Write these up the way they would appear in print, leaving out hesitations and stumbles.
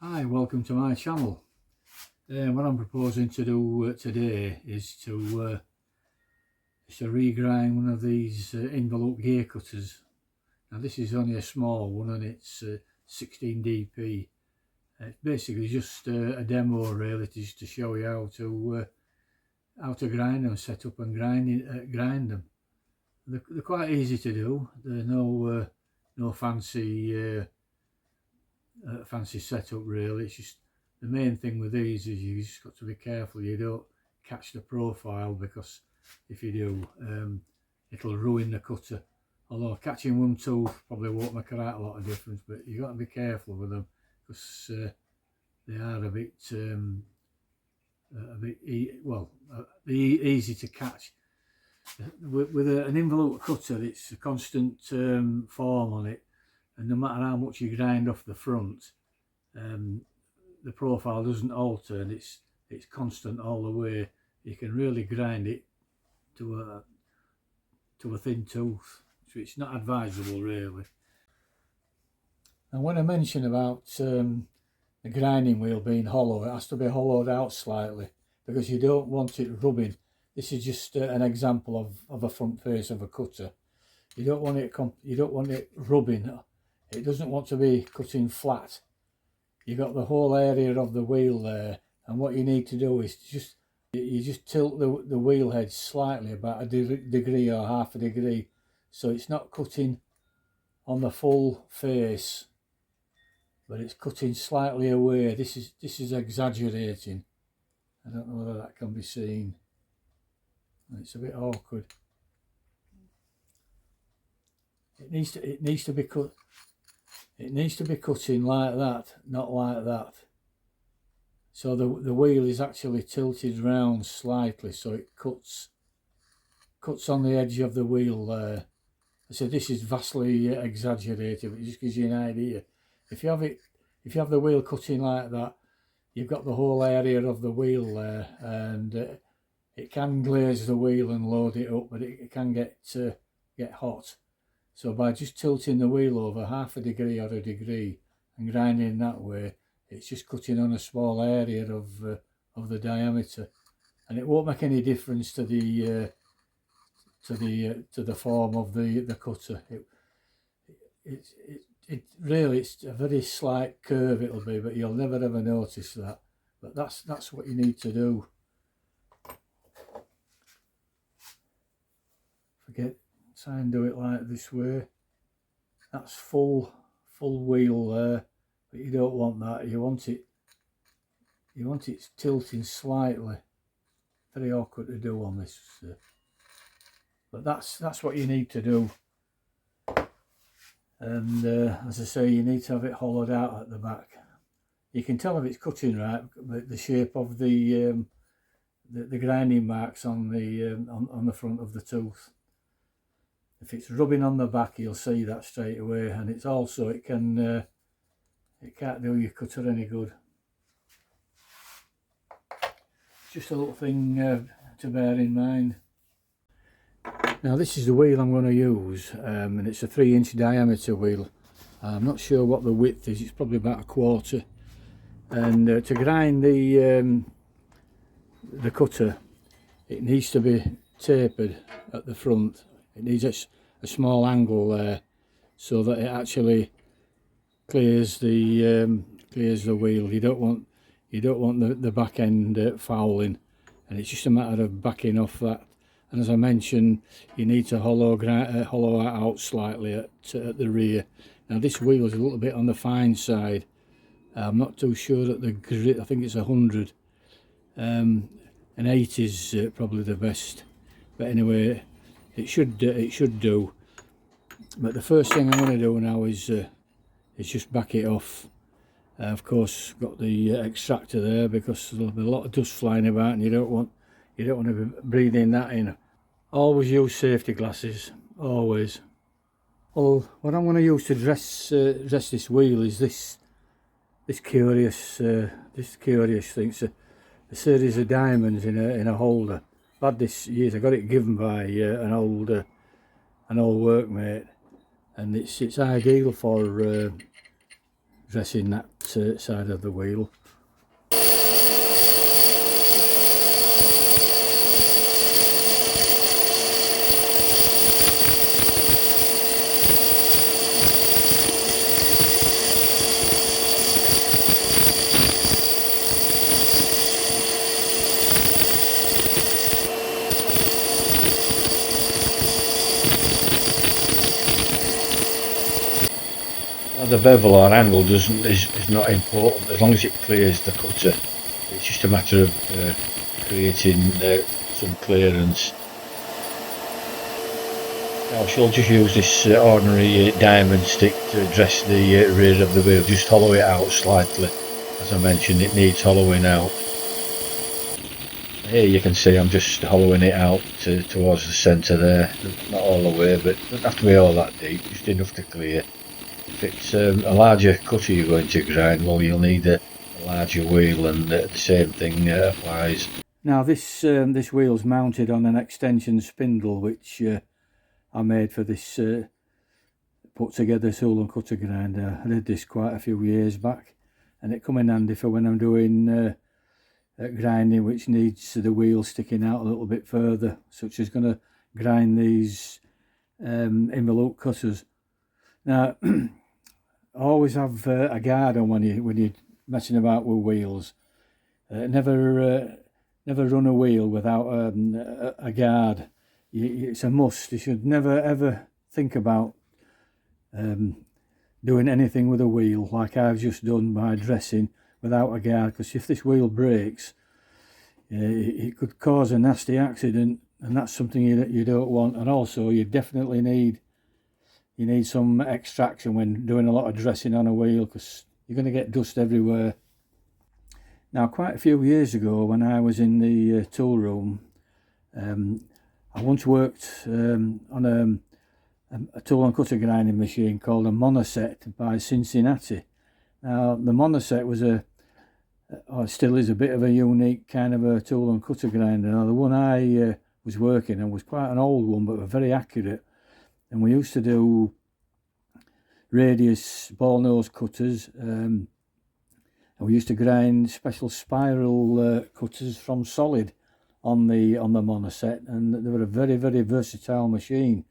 Hi, welcome to my channel. What I'm proposing to do today is to regrind one of these Involute gear cutters. Now this is only a small one and it's 16 dp. It's basically just a demo really, just to show you how to grind them, set up and grind them. They're quite easy to do. There's no fancy fancy setup really. It's just the main thing with these is you just got to be careful you don't catch the profile, because if you do it'll ruin the cutter. Although catching one tooth probably won't make a lot of difference, but you got to be careful with them because they are a bit easy to catch. With an Involute cutter, it's a constant form on it, and no matter how much you grind off the front, the profile doesn't alter, and it's constant all the way. You can really grind it to a thin tooth, so it's not advisable really. And when I mention about the grinding wheel being hollow, it has to be hollowed out slightly because you don't want it rubbing. This is just an example of a front face of a cutter. You don't want it rubbing. It doesn't want to be cutting flat. You got the whole area of the wheel there, and what you need to do is you just tilt the wheel head slightly, about a degree or half a degree, so it's not cutting on the full face, but it's cutting slightly away. This is exaggerating. I don't know whether that can be seen. It's a bit awkward. It needs to be cut. It needs to be cutting like that, not like that. So the wheel is actually tilted round slightly, so it cuts on the edge of the wheel there. So this is vastly exaggerated, but it just gives you an idea. If you have the wheel cutting like that, you've got the whole area of the wheel there, and it can glaze the wheel and load it up, but it can get hot. So by just tilting the wheel over half a degree or a degree and grinding that way, it's just cutting on a small area of the diameter, and it won't make any difference to the form of the cutter. It really, it's a very slight curve it'll be, but you'll never ever notice that. But that's what you need to do. Try and do it like this way. That's full wheel there, but you don't want that. You want it tilting slightly. Very awkward to do on this, but that's what you need to do. And as I say, you need to have it hollowed out at the back. You can tell if it's cutting right, but the shape of the grinding marks on the front of the tooth. If it's rubbing on the back, you'll see that straight away, and it's also it can't do your cutter any good. Just a little thing to bear in mind. Now this is the wheel I'm going to use, and it's a 3-inch diameter wheel. I'm not sure what the width is. It's probably about a quarter. And to grind the cutter, it needs to be tapered at the front. It needs a small angle there, so that it actually clears the wheel. You don't want the back end fouling, and it's just a matter of backing off that. And as I mentioned, you need to hollow it out slightly at the rear. Now this wheel is a little bit on the fine side. I'm not too sure that the grit, I think it's 100. An 8 is probably the best. But anyway, it should do. But the first thing I'm going to do now is just back it off. Of course, got the extractor there because there'll be a lot of dust flying about, and you don't want to be breathing that in. Always use safety glasses, always. Well, what I'm going to use to dress this wheel is this curious thing. It's a series of diamonds in a holder. I've had this years. I got it given by an old workmate, and it's ideal for dressing that side of the wheel. The bevel or angle is not important as long as it clears the cutter. It's just a matter of creating some clearance. Now she'll just use this ordinary diamond stick to dress the rear of the wheel, just hollow it out slightly. As I mentioned, it needs hollowing out. Here you can see I'm just hollowing it out towards the centre there, not all the way, but it doesn't have to be all that deep, just enough to clear. If it's a larger cutter you're going to grind, well, you'll need a larger wheel, and the same thing applies. Now this wheel's mounted on an extension spindle which I made for this put together tool and cutter grinder. I did this quite a few years back, and it come in handy for when I'm doing grinding which needs the wheel sticking out a little bit further, such as going to grind these Involute cutters. Now always have a guard on when you're messing about with wheels. Never run a wheel without a guard. It's a must. You should never ever think about doing anything with a wheel like I've just done by dressing without a guard, because if this wheel breaks, it could cause a nasty accident, and that's something you don't want. And also you definitely need some extraction when doing a lot of dressing on a wheel, because you're going to get dust everywhere. Now, quite a few years ago, when I was in the tool room, I once worked on a tool and cutter grinding machine called a Monoset by Cincinnati. Now, the Monoset was or still is a bit of a unique kind of a tool and cutter grinder. Now, the one I was working on was quite an old one, but very accurate. And we used to do radius ball nose cutters, and we used to grind special spiral cutters from solid on the Monoset, and they were a very, very versatile machine.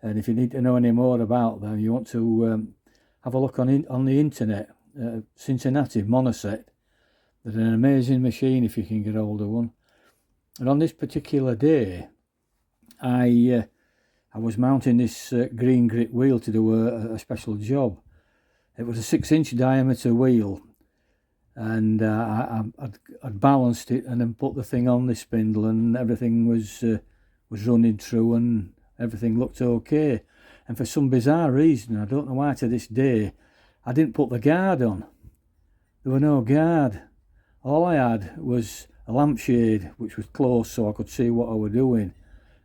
And if you need to know any more about them, you want to have a look on the internet. Cincinnati Monoset. They're an amazing machine if you can get hold of one. And on this particular day, I was mounting this green grit wheel to do a special job. It was a 6-inch diameter wheel, and I'd balanced it and then put the thing on the spindle, and everything was running through, and everything looked okay. And for some bizarre reason, I don't know why to this day, I didn't put the guard on. There were no guard. All I had was a lampshade which was close so I could see what I was doing.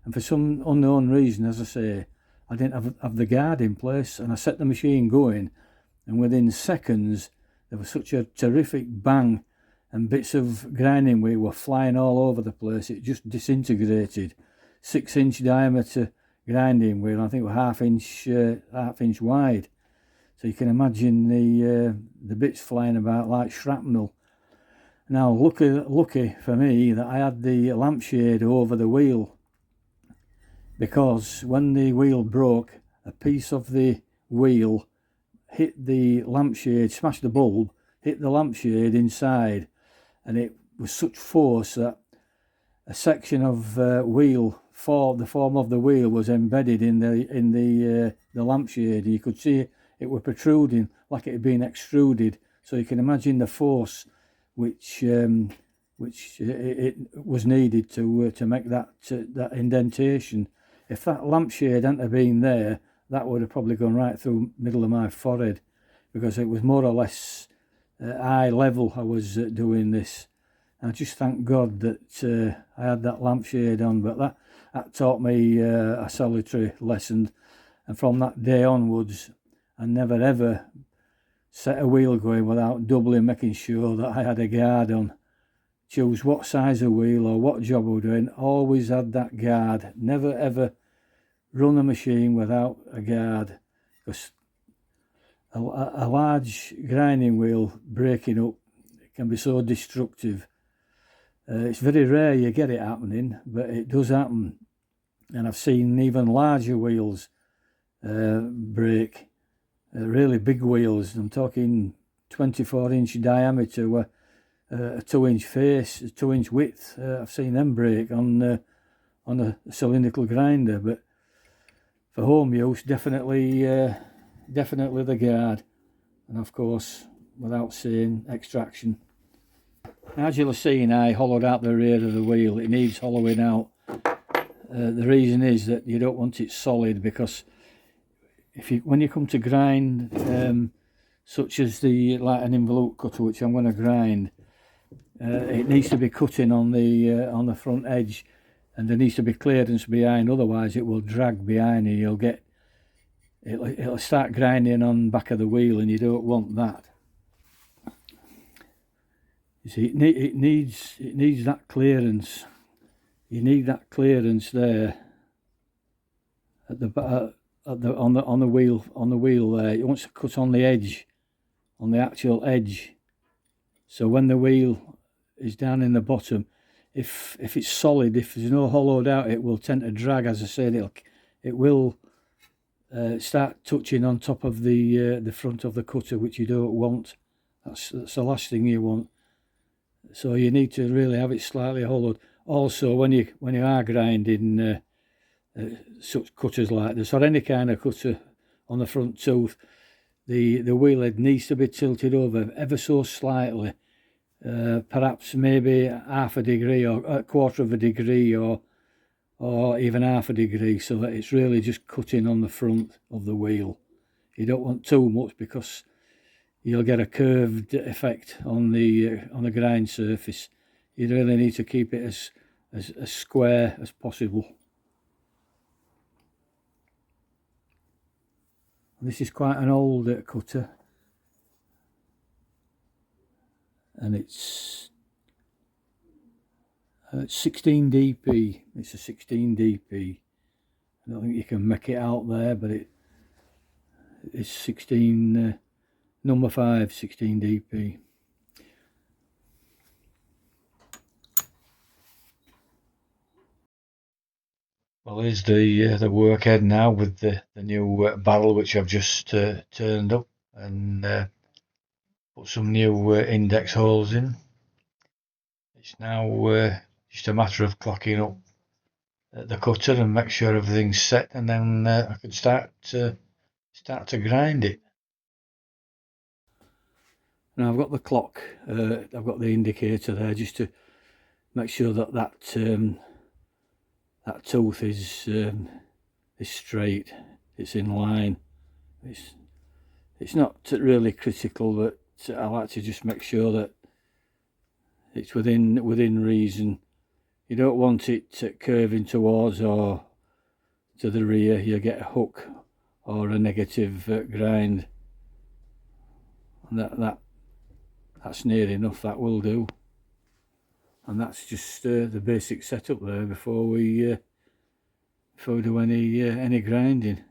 And for some unknown reason, as I say, I didn't have the guard in place, and I set the machine going, and within seconds there was such a terrific bang, and bits of grinding wheel were flying all over the place. It just disintegrated. 6-inch diameter grinding wheel, I think it was half inch wide. So you can imagine the bits flying about like shrapnel. Now, lucky for me that I had the lampshade over the wheel, because when the wheel broke, a piece of the wheel hit the lampshade, smashed the bulb, hit the lampshade inside, and it was such force that a section of wheel, the form of the wheel, was embedded in the lampshade. You could see it were protruding like it had been extruded. So you can imagine the force which it was needed to make that indentation. If that lampshade hadn't have been there, that would have probably gone right through the middle of my forehead, because it was more or less eye level I was doing this. I just thank God that I had that lampshade on, but that taught me a solitary lesson, and from that day onwards I never ever set a wheel going without doubly making sure that I had a guard on. Choose what size of wheel or what job we're doing, always had that guard. Never ever run a machine without a guard, because a large grinding wheel breaking up can be so destructive. It's very rare you get it happening, but it does happen. And I've seen even larger wheels break, really big wheels. I'm talking 24-inch diameter with a 2-inch face, a 2-inch width. I've seen them break on a cylindrical grinder, but for home use, definitely the guard, and of course, without saying, extraction. As you'll have seen, I hollowed out the rear of the wheel. It needs hollowing out. The reason is that you don't want it solid, because when you come to grind, such as like an Involute cutter, which I'm going to grind, it needs to be cutting on the front edge, and there needs to be clearance behind. Otherwise, it will drag behind you. It'll start grinding on the back of the wheel, and you don't want that. You see, it needs that clearance. You need that clearance there at on the wheel there. You want to cut on the edge, on the actual edge. So when the wheel is down in the bottom, if it's solid, if there's no hollowed out, it will tend to drag. As I said, it will start touching on top of the front of the cutter, which you don't want. That's the last thing you want. So you need to really have it slightly hollowed. Also, when you are grinding such cutters like this, or any kind of cutter on the front tooth, the wheel head needs to be tilted over ever so slightly, perhaps maybe half a degree or a quarter of a degree, or even half a degree, so that it's really just cutting on the front of the wheel. You don't want too much, because you'll get a curved effect on the grind surface. You really need to keep it as square as possible. This is quite an old cutter, and it's 16 dp. It's a 16 dp. I don't think you can make it out there, but it's 16 number 5, 16 dp. Well, here's the workhead now, with the new barrel, which I've just turned up and put some new index holes in. It's now just a matter of clocking up the cutter and make sure everything's set, and then I can start to grind it. Now I've got the clock, I've got the indicator there, just to make sure that tooth is straight, it's in line. It's not really critical, but I like to just make sure that it's within reason. You don't want it curving towards or to the rear. You get a hook or a negative grind, and that's near enough. That will do. And that's just the basic setup there before we do any grinding.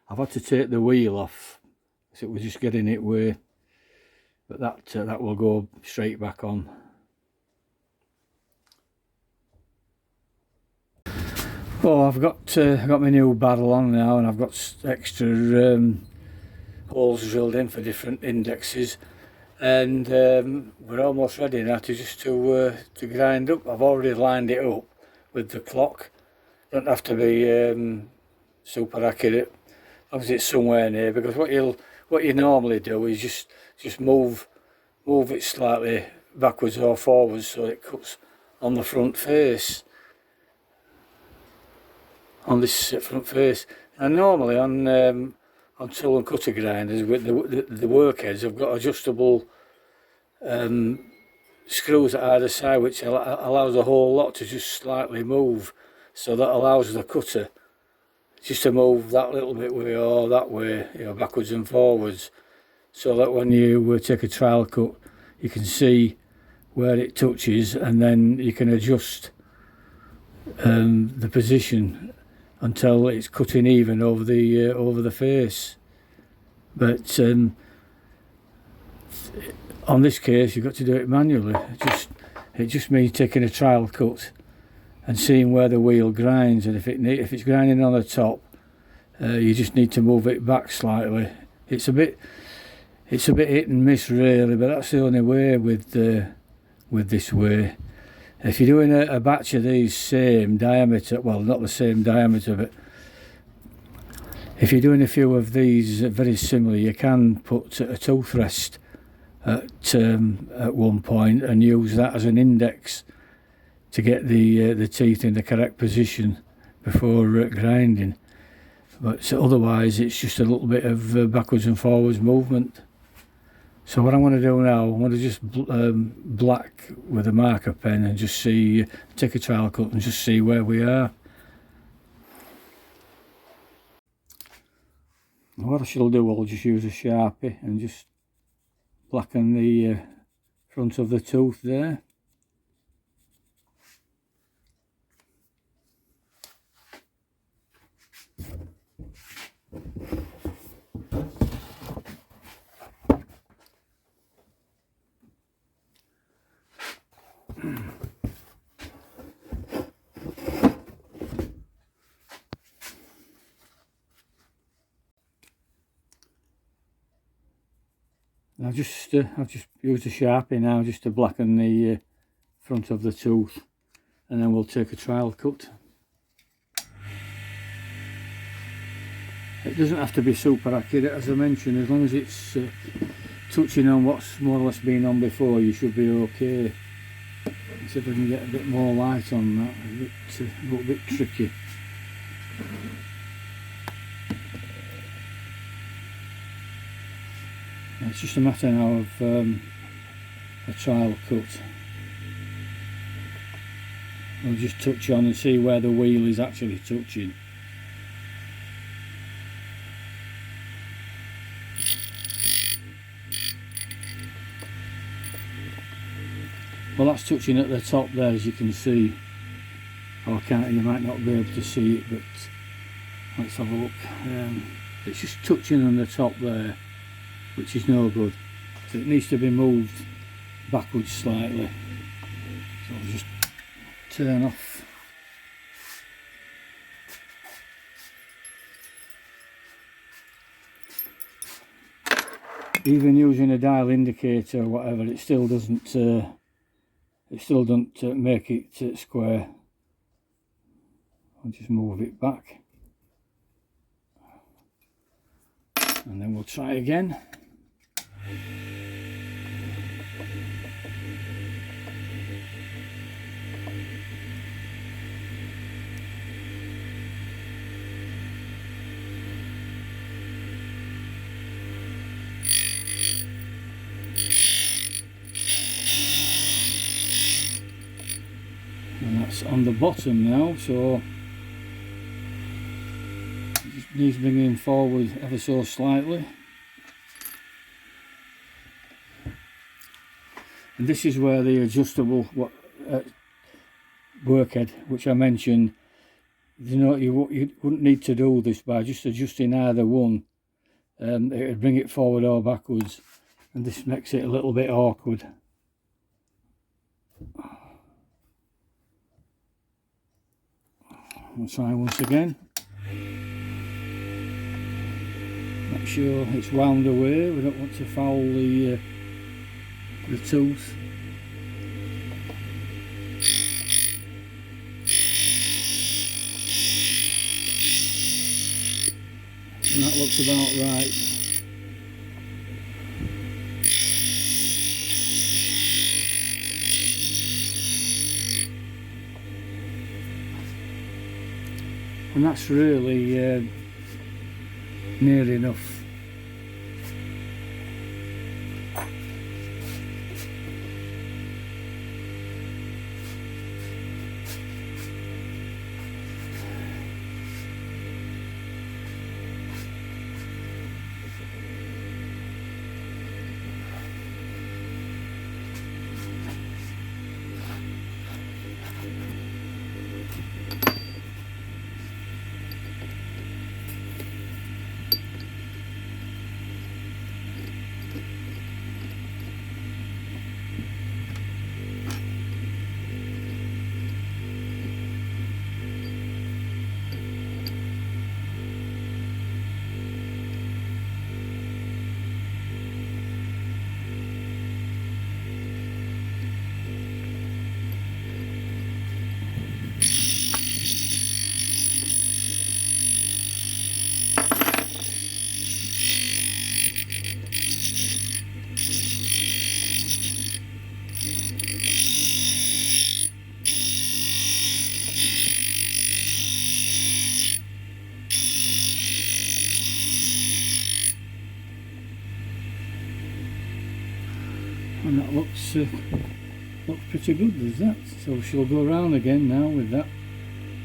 I've had to take the wheel off, so it was just getting it way, but that will go straight back on. Well, I've got my new barrel on now, and I've got extra holes drilled in for different indexes, and we're almost ready now to grind up. I've already lined it up with the clock. Don't have to be super accurate, as long as it's somewhere near, because what you normally do is just move it slightly backwards or forwards so it cuts on the front face, on this front face. And normally on tool and cutter grinders with the workheads, I've got adjustable screws at either side, which allows the whole lot to just slightly move, so that allows the cutter just to move that little bit way or that way, backwards and forwards, so that when you take a trial cut, you can see where it touches, and then you can adjust the position until it's cutting even over the face. But on this case, you've got to do it manually. It just means taking a trial cut and seeing where the wheel grinds, and if it's grinding on the top, you just need to move it back slightly. It's a bit hit and miss really, but that's the only way with this way. If you're doing a batch of these same diameter, well, not the same diameter, but if you're doing a few of these very similar, you can put a tooth rest at one point and use that as an index to get the teeth in the correct position before grinding. But otherwise, it's just a little bit of backwards and forwards movement. So what I'm going to do now, I'm going to just black with a marker pen and just take a trial cut and just see where we are. What I shall do, I'll just use a Sharpie and just blacken the front of the tooth there. I've just used a Sharpie now just to blacken the front of the tooth, and then we'll take a trial cut. It doesn't have to be super accurate, as I mentioned. As long as it's touching on what's more or less been on before, you should be okay. Let's see if I can get a bit more light on that. A little bit tricky. It's just a matter now of a trial cut. We'll just touch on and see where the wheel is actually touching. Well, that's touching at the top there, as you can see. Or can't, you might not be able to see it, but let's have a look. It's just touching on the top there, which is no good. So it needs to be moved backwards slightly. So I'll just turn off. Even using a dial indicator or whatever, it still doesn't make it square. I'll just move it back, and then we'll try again. And that's on the bottom now, so it just needs bringing forward ever so slightly. And this is where the adjustable workhead, which I mentioned, you know, you wouldn't need to do this by just adjusting either one. It would bring it forward or backwards, and this makes it a little bit awkward. I'll try once again. Make sure it's wound away. We don't want to foul the tooth. And that looks about right. And that's really near enough. and that looks pretty good, does that? So she'll go around again now with that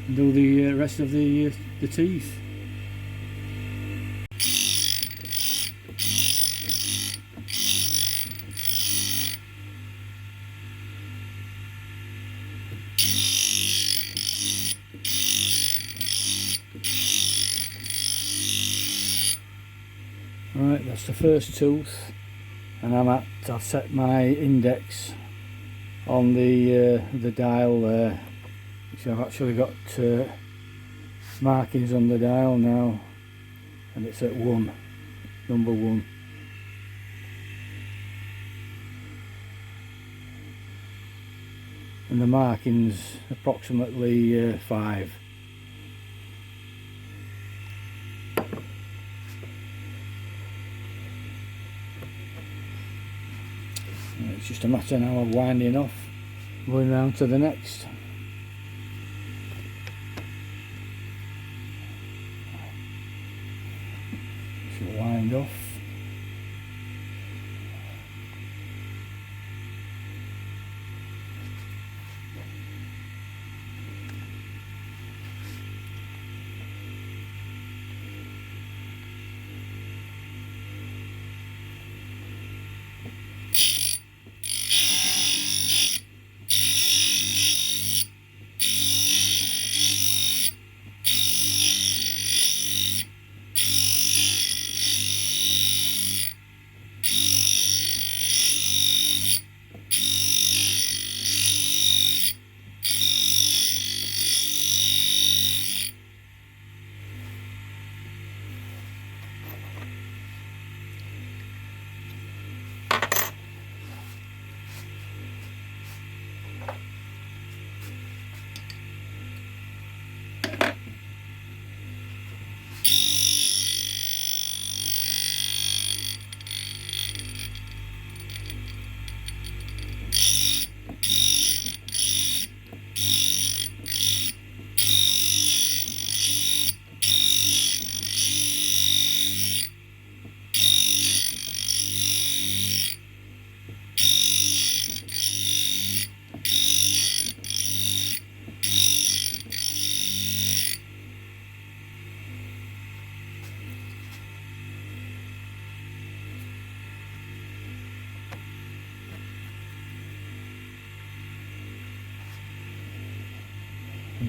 and do the rest of the teeth. Right, that's the first tooth, and I've set my index on the dial there, which I've actually got markings on the dial now, and it's at 1, number 1. And the markings approximately 5. It's just a matter now of winding off, going round to the next. She'll wind off.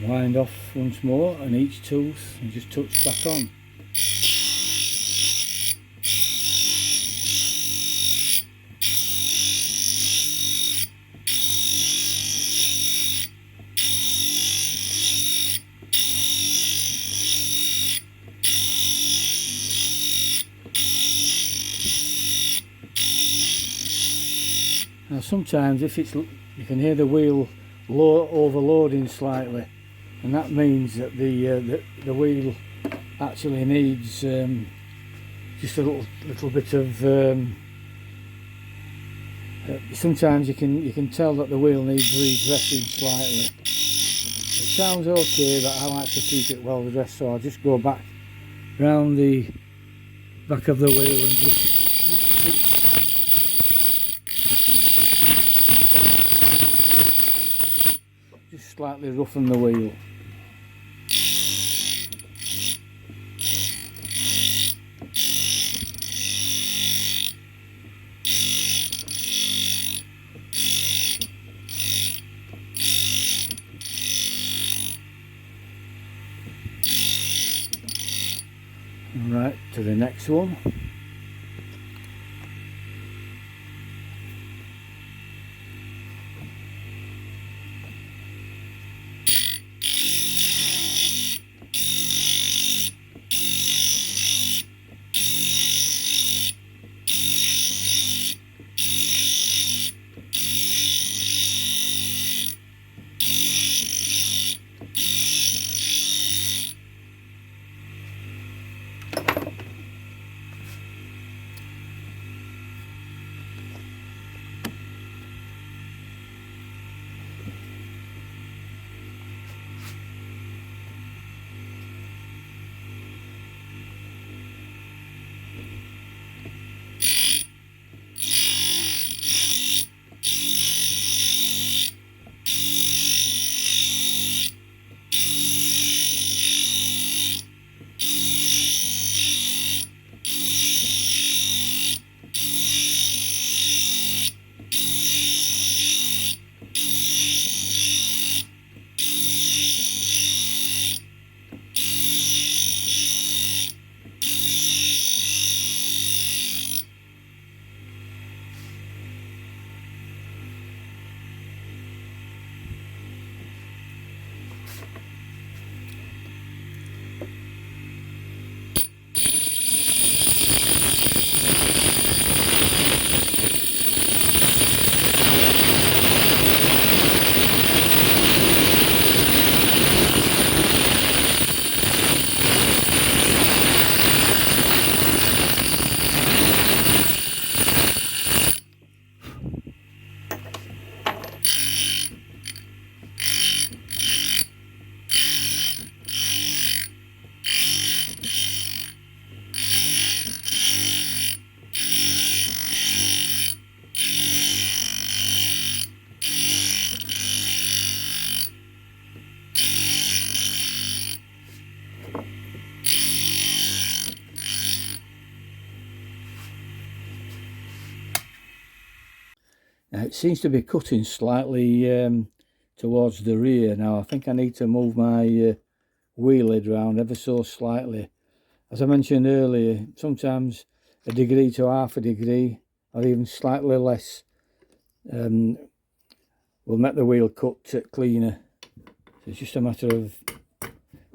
Wind off once more, and each tooth, and just touch back on. Now sometimes if it's, you can hear the wheel overloading slightly, and that means that the wheel actually needs just a little bit of sometimes you can tell that the wheel needs redressing slightly. It sounds okay, but I like to keep it well redressed, so I'll just go back round the back of the wheel and just slightly roughen the wheel. Right, to the next one. It seems to be cutting slightly towards the rear now. I think I need to move my wheel head round ever so slightly. As I mentioned earlier, sometimes a degree to half a degree or even slightly less will make the wheel cut cleaner. So it's just a matter of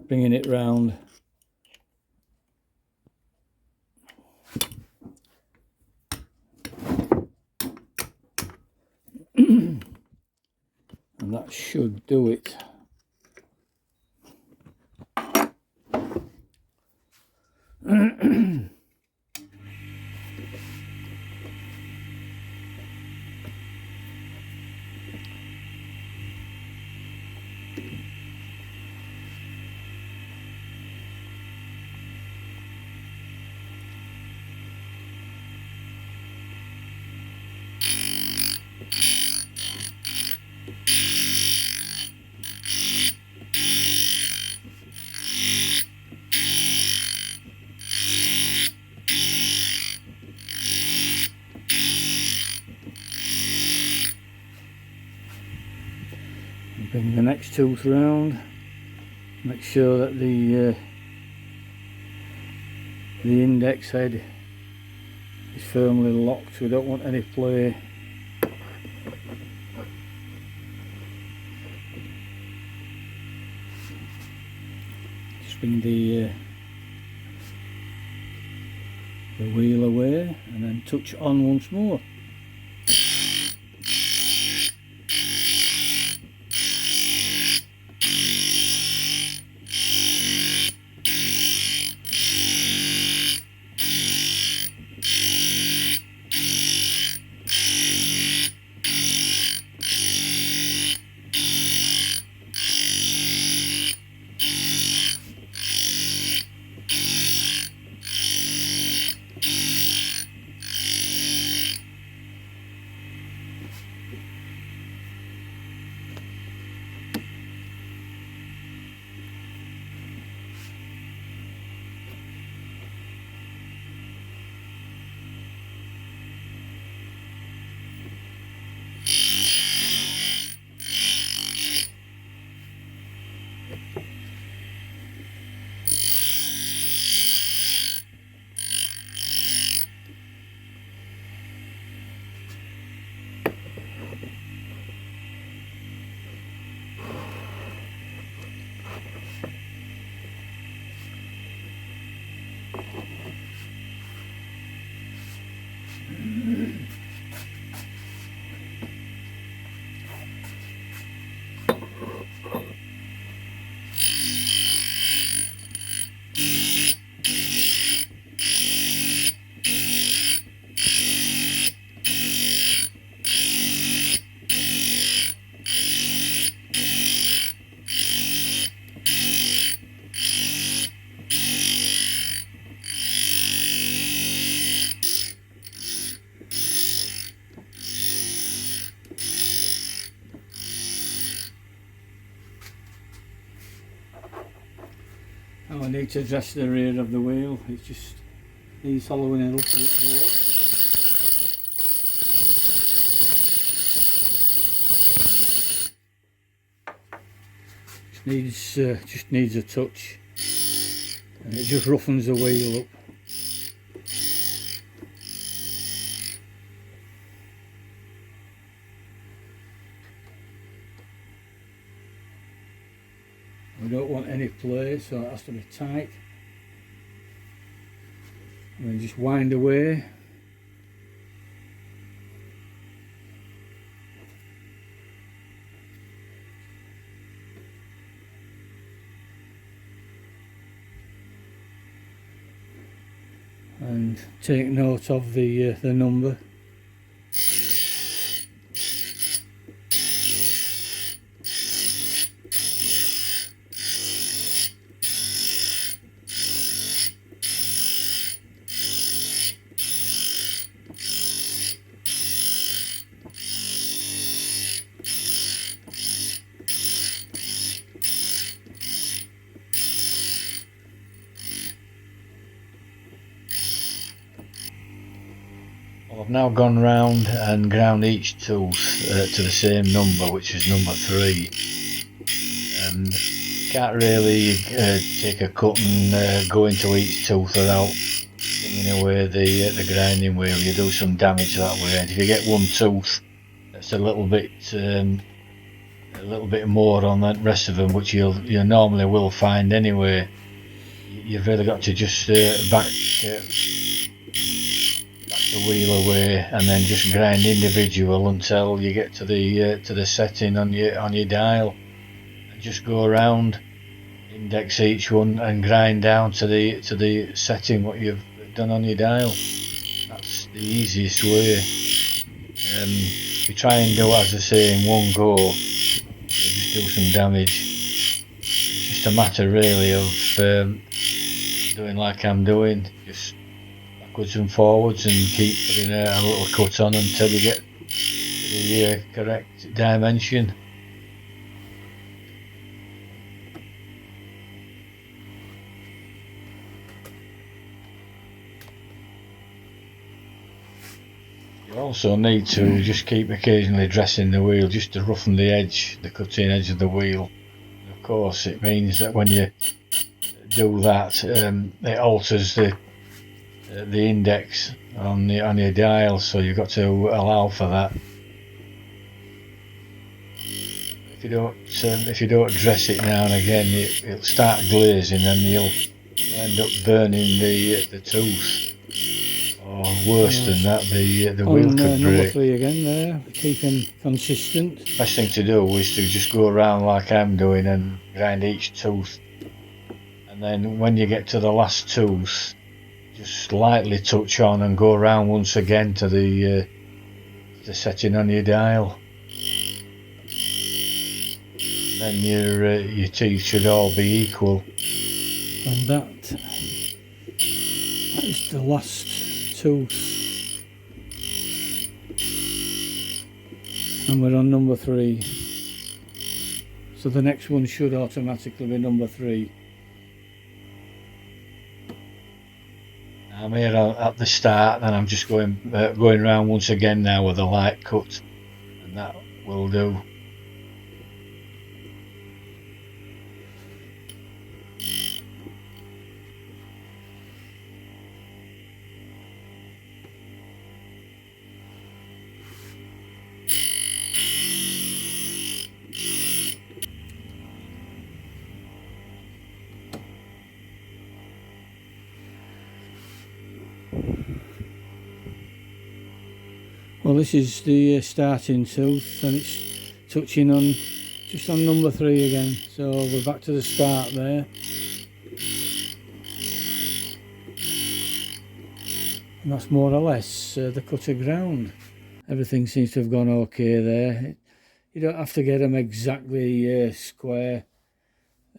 bringing it round. And that should do it. Bring the next tooth round, make sure that the index head is firmly locked. We don't want any play. Just bring the wheel away and then touch on once more. Now I need to dress the rear of the wheel. It just needs hollowing a little bit more. Just needs a touch, and it just roughens the wheel up. We don't want any play, so it has to be tight. And then just wind away. And take note of the number. I've now gone round and ground each tooth to the same number, which is number 3, and you can't really take a cut and go into each tooth without bringing away the grinding wheel. You do some damage that way, and if you get one tooth that's a little bit more on the rest of them, which you normally will find anyway, you've really got to just back the wheel away and then just grind individual until you get to the setting on your dial, and just go around, index each one and grind down to the setting what you've done on your dial. That's the easiest way. If you try and do, as I say, in one go, you'll just do some damage. It's just a matter really of doing like I'm doing, just backwards and forwards, and keep putting a little cut on until you get the correct dimension. You also need to just keep occasionally dressing the wheel just to roughen the edge, the cutting edge of the wheel. And of course, it means that when you do that, it alters the index on your dial, so you've got to allow for that. If you don't dress it now and again, it'll start glazing, and you'll end up burning the tooth, or worse than that, the wheel could break. Number 3 again there, keeping consistent. Best thing to do is to just go around like I'm doing and grind each tooth, and then when you get to the last tooth, just lightly touch on and go around once again to the setting on your dial. Then your teeth should all be equal. And that is the last tooth. And we're on number 3. So the next one should automatically be number 3. I'm here at the start, and I'm just going around once again now with a light cut, and that will do. Well, this is the starting tooth, and it's touching on just on number 3 again, so we're back to the start there. And that's more or less the cutter ground. Everything seems to have gone okay there. You don't have to get them exactly square.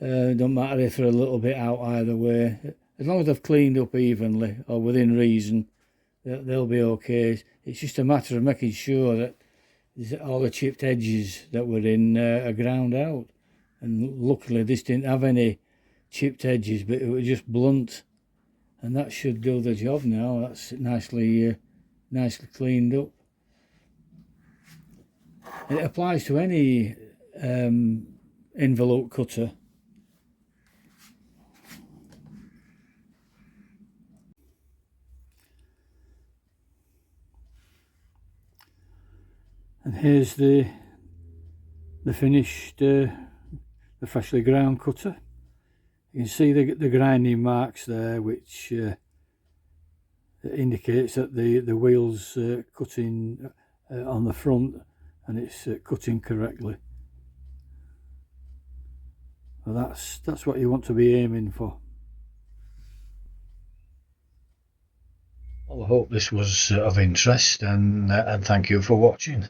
Don't matter if they're a little bit out either way. As long as they've cleaned up evenly or within reason, they'll be okay. It's just a matter of making sure that all the chipped edges that were in are ground out. And luckily this didn't have any chipped edges, but it was just blunt. And that should do the job now. That's nicely cleaned up. It applies to any Involute cutter. And here's the finished, the freshly ground cutter. You can see the grinding marks there, which indicates that the wheel's cutting on the front, and it's cutting correctly. Well, that's what you want to be aiming for. Well, I hope this was of interest, and thank you for watching.